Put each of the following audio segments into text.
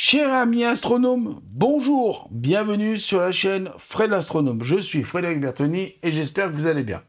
Cher ami astronome, bonjour, bienvenue sur la chaîne Fred l'astronome. Je suis Frédéric Bertoni et j'espère que vous allez bien.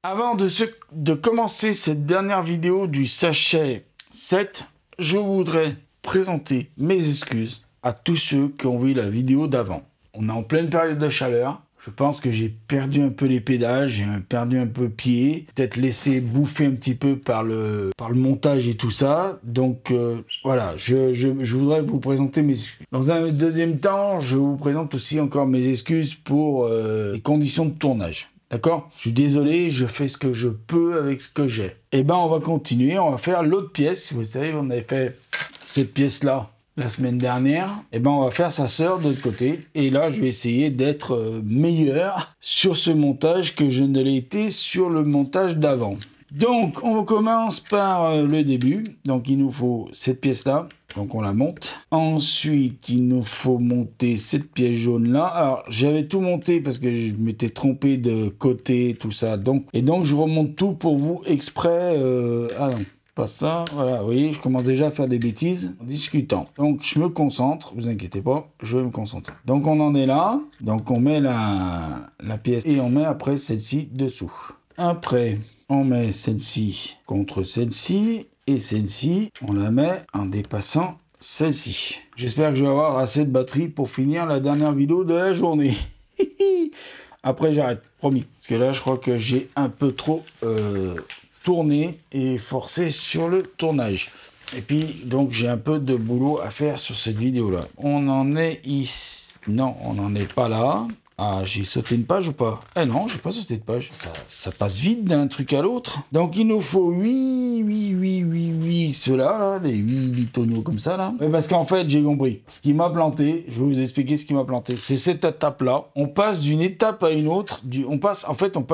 Avant de commencer cette dernière vidéo du sachet 7, je voudrais présenter mes excuses à tous ceux qui ont vu la vidéo d'avant. On est en pleine période de chaleur. Je pense que j'ai perdu un peu les pédales, j'ai perdu un peu pied, peut-être laissé bouffer un petit peu par le montage et tout ça. Donc voilà, je voudrais vous présenter mes excuses. Dans un deuxième temps, je vous présente aussi encore mes excuses pour les conditions de tournage. D'accord? Je suis désolé, je fais ce que je peux avec ce que j'ai. Et ben on va continuer, on va faire l'autre pièce. Vous savez, on avait fait cette pièce-là la semaine dernière. Et ben on va faire sa sœur de l'autre côté. Et là, je vais essayer d'être meilleur sur ce montage que je ne l'ai été sur le montage d'avant. Donc, on commence par le début. Donc, il nous faut cette pièce-là. Donc, on la monte. Ensuite, il nous faut monter cette pièce jaune-là. Alors, j'avais tout monté parce que je m'étais trompé de côté, tout ça. Donc, je remonte tout pour vous exprès. Ah non, pas ça. Voilà, vous voyez, je commence déjà à faire des bêtises en discutant. Donc, je me concentre. Vous inquiétez pas, je vais me concentrer. Donc, on en est là. Donc, on met la pièce et on met après celle-ci dessous. Après... on met celle-ci contre celle-ci et celle-ci, on la met en dépassant celle-ci. J'espère que je vais avoir assez de batterie pour finir la dernière vidéo de la journée. Après, j'arrête, promis. Parce que là, je crois que j'ai un peu trop tourné et forcé sur le tournage. Et puis, donc, j'ai un peu de boulot à faire sur cette vidéo-là. On en est ici. Non, on n'en est pas là. Ah, j'ai sauté une page ou pas? Eh non, j'ai pas sauté de page. Ça passe vite d'un truc à l'autre. Donc, il nous faut 8, ceux-là, là, les 8 bitoniaux comme ça, là. Mais parce qu'en fait, j'ai compris. Ce qui m'a planté, je vais vous expliquer ce qui m'a planté. C'est cette étape-là. On passe d'une étape à une autre. On passe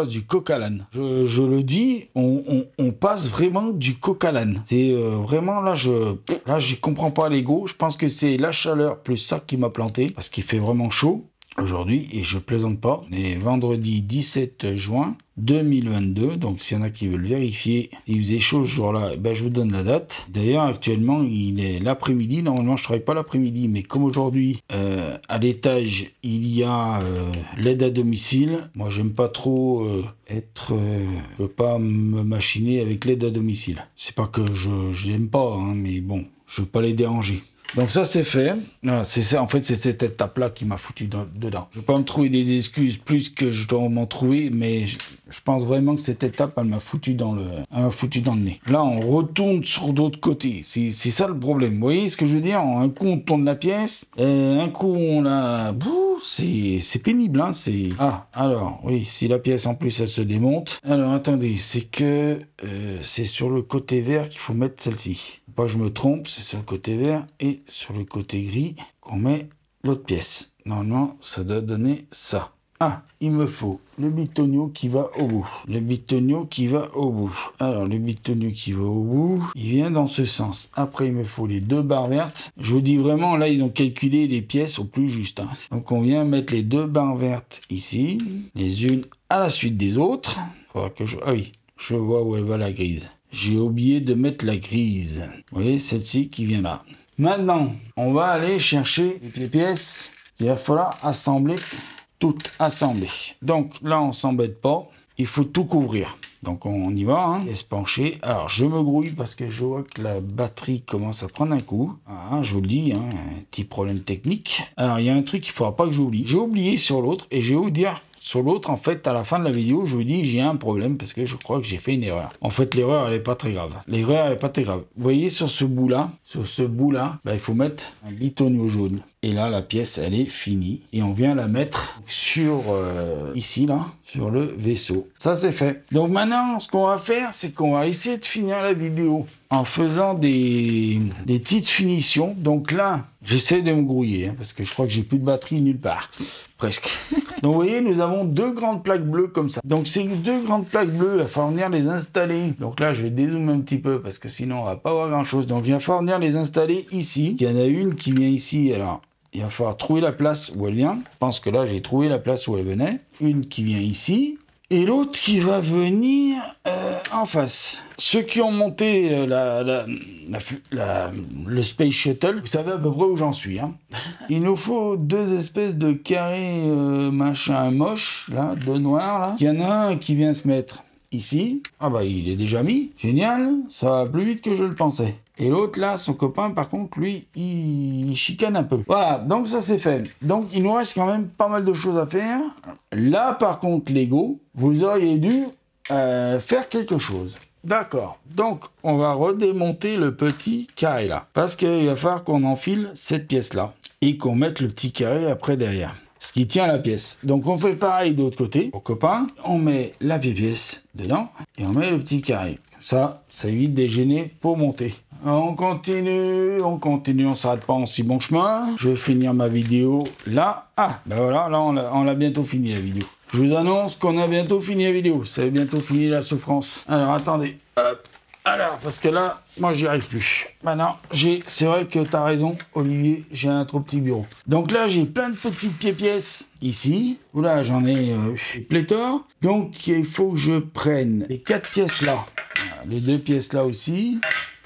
du coq à l'âne. Je le dis, on passe vraiment du coq à l'âne. C'est vraiment, là, j'y comprends pas l'ego. Je pense que c'est la chaleur plus ça qui m'a planté. Parce qu'il fait vraiment chaud aujourd'hui, et je plaisante pas. On est vendredi 17 juin 2022, donc s'il y en a qui veulent vérifier s'il faisait chaud ce jour-là, ben je vous donne la date. D'ailleurs, actuellement, il est l'après-midi. Normalement, je travaille pas l'après-midi, mais comme aujourd'hui, à l'étage, il y a l'aide à domicile. Moi, j'aime pas trop je veux pas me machiner avec l'aide à domicile. C'est pas que je l'aime pas, hein, mais bon, je veux pas les déranger. Donc ça c'est fait. Voilà, c'est ça. En fait, c'est cette étape-là qui m'a foutu dedans. Je vais pas me trouver des excuses plus que je dois m'en trouver, mais je pense vraiment que cette étape, elle m'a foutu dans le nez. Là, on retourne sur d'autres côtés. C'est ça le problème. Vous voyez ce que je veux dire? Un coup, on tourne la pièce, un coup, on la... C'est pénible, hein. Ah, alors, oui, si la pièce en plus, elle se démonte. Alors, attendez, c'est que c'est sur le côté vert qu'il faut mettre celle-ci. Pas que je me trompe, c'est sur le côté vert et sur le côté gris qu'on met l'autre pièce. Normalement, ça doit donner ça. Ah, il me faut le bitonio qui va au bout. Le bitonio qui va au bout. Alors, le bitonio qui va au bout, il vient dans ce sens. Après, il me faut les deux barres vertes. Je vous dis vraiment, là, ils ont calculé les pièces au plus juste. Hein. Donc, on vient mettre les deux barres vertes ici, les unes à la suite des autres. Faudra que ah oui, je vois où elle va la grise. J'ai oublié de mettre la grise. Vous voyez, celle-ci qui vient là. Maintenant, on va aller chercher les pièces qu'il va falloir assembler, toutes assemblées. Donc là, on s'embête pas. Il faut tout couvrir. Donc on y va, hein. Laisse pencher. Alors je me grouille parce que je vois que la batterie commence à prendre un coup. Ah, je vous le dis, hein, un petit problème technique. Alors il y a un truc qu'il ne faudra pas que j'oublie. J'ai oublié sur l'autre et je vais vous dire sur l'autre, en fait, à la fin de la vidéo, je vous dis, j'ai un problème parce que je crois que j'ai fait une erreur. En fait, l'erreur, elle est pas très grave. L'erreur, elle est pas très grave. Vous voyez, sur ce bout-là, bah, il faut mettre un bitonio jaune. Et là, la pièce, elle est finie. Et on vient la mettre sur, ici, là, sur le vaisseau. Ça, c'est fait. Donc maintenant, ce qu'on va faire, c'est qu'on va essayer de finir la vidéo en faisant des petites finitions. Donc là, j'essaie de me grouiller, hein, parce que je crois que j'ai plus de batterie nulle part. Presque. Donc vous voyez, nous avons deux grandes plaques bleues comme ça. Donc ces deux grandes plaques bleues, il va falloir venir les installer. Donc là, je vais dézoomer un petit peu, parce que sinon, on va pas voir grand-chose. Donc il va falloir venir les installer ici. Il y en a une qui vient ici, alors... il va falloir trouver la place où elle vient. Je pense que là, j'ai trouvé la place où elle venait. Une qui vient ici. Et l'autre qui va venir en face. Ceux qui ont monté le Space Shuttle, vous savez à peu près où j'en suis. Hein. Il nous faut deux espèces de carrés machin moche, là, deux noirs. Là. Il y en a un qui vient se mettre ici. Ah bah il est déjà mis. Génial, ça va plus vite que je le pensais. Et l'autre là, son copain, par contre, lui, il chicane un peu. Voilà, donc ça c'est fait. Donc il nous reste quand même pas mal de choses à faire. Là par contre, Lego, vous auriez dû faire quelque chose. D'accord, donc on va redémonter le petit carré là. Parce qu'il va falloir qu'on enfile cette pièce là. Et qu'on mette le petit carré après derrière. Ce qui tient la pièce. Donc on fait pareil de l'autre côté. Au copain, on met la vieille pièce dedans. Et on met le petit carré. Ça évite des gênés pour monter. On continue, on s'arrête pas en si bon chemin. Je vais finir ma vidéo là. Ah, ben voilà, là on l'a bientôt fini la vidéo. Je vous annonce qu'on a bientôt fini la vidéo. Ça va bientôt fini la souffrance. Alors attendez, hop. Alors, parce que là, moi j'y arrive plus. Maintenant, c'est vrai que tu as raison, Olivier, j'ai un trop petit bureau. Donc là, j'ai plein de petites pièces ici. Oula, j'en ai pléthore. Donc, il faut que je prenne les 4 pièces là. Voilà, les 2 pièces là aussi.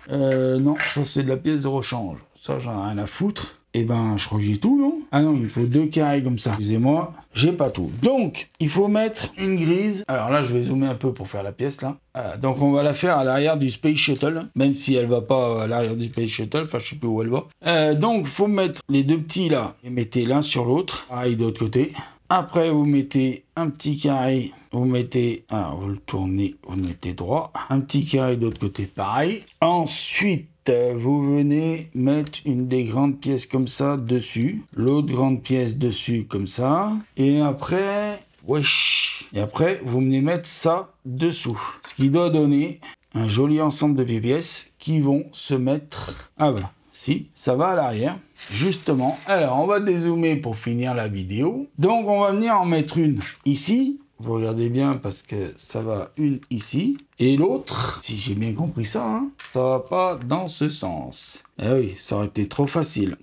Non, ça c'est de la pièce de rechange. Ça, j'en ai rien à foutre. Eh ben, je crois que j'ai tout, non? Ah non, il me faut 2 carrés comme ça. Excusez-moi, j'ai pas tout. Donc, il faut mettre une grise. Alors là, je vais zoomer un peu pour faire la pièce, là. Voilà, donc, on va la faire à l'arrière du Space Shuttle. Même si elle va pas à l'arrière du Space Shuttle. Enfin, je sais plus où elle va. Donc, il faut mettre les 2 petits, là. Et mettez l'un sur l'autre. Pareil, de l'autre côté. Après, vous mettez un petit carré. Vous mettez... Ah, vous le tournez, vous le mettez droit. Un petit carré de l'autre côté, pareil. Ensuite... vous venez mettre une des grandes pièces comme ça dessus, l'autre grande pièce dessus comme ça, et après, wesh, et après vous venez mettre ça dessous, ce qui doit donner un joli ensemble de pièces qui vont se mettre, ah voilà, si, ça va à l'arrière, justement. Alors on va dézoomer pour finir la vidéo, donc on va venir en mettre une ici. Vous regardez bien parce que ça va une ici. Et l'autre, si j'ai bien compris ça, hein, ça va pas dans ce sens. Eh oui, ça aurait été trop facile.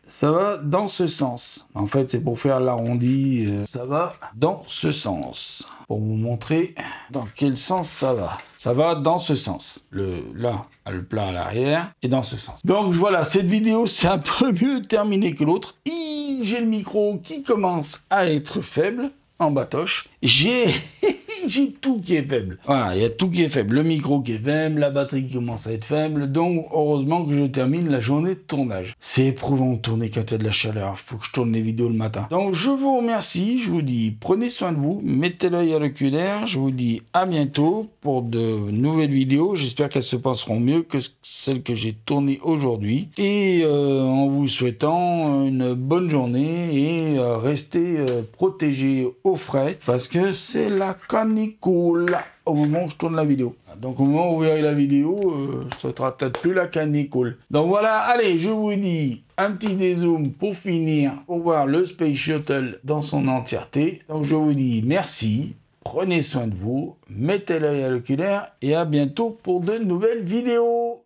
Ça va dans ce sens. En fait, c'est pour faire l'arrondi. Ça va dans ce sens. Pour vous montrer dans quel sens ça va. Ça va dans ce sens. Là, le plat à l'arrière et dans ce sens. Donc voilà, cette vidéo, c'est un peu mieux terminée que l'autre. J'ai le micro qui commence à être faible. En batoche, j'ai tout qui est faible. Voilà, il y a tout qui est faible. Le micro qui est faible, la batterie qui commence à être faible. Donc, heureusement que je termine la journée de tournage. C'est éprouvant de tourner quand il y a de la chaleur. Il faut que je tourne les vidéos le matin. Donc, je vous remercie. Je vous dis, prenez soin de vous. Mettez l'œil à l'oculaire. Je vous dis à bientôt pour de nouvelles vidéos. J'espère qu'elles se passeront mieux que celles que j'ai tournées aujourd'hui. Et en vous souhaitant une bonne journée et restez protégés au frais parce que c'est la canicule au moment où je tourne la vidéo. Donc au moment où vous verrez la vidéo, ça sera peut-être plus la canicule. Donc voilà, allez, je vous dis un petit dézoom pour finir, pour voir le Space Shuttle dans son entièreté. Donc je vous dis merci, prenez soin de vous, mettez l'œil à l'oculaire et à bientôt pour de nouvelles vidéos.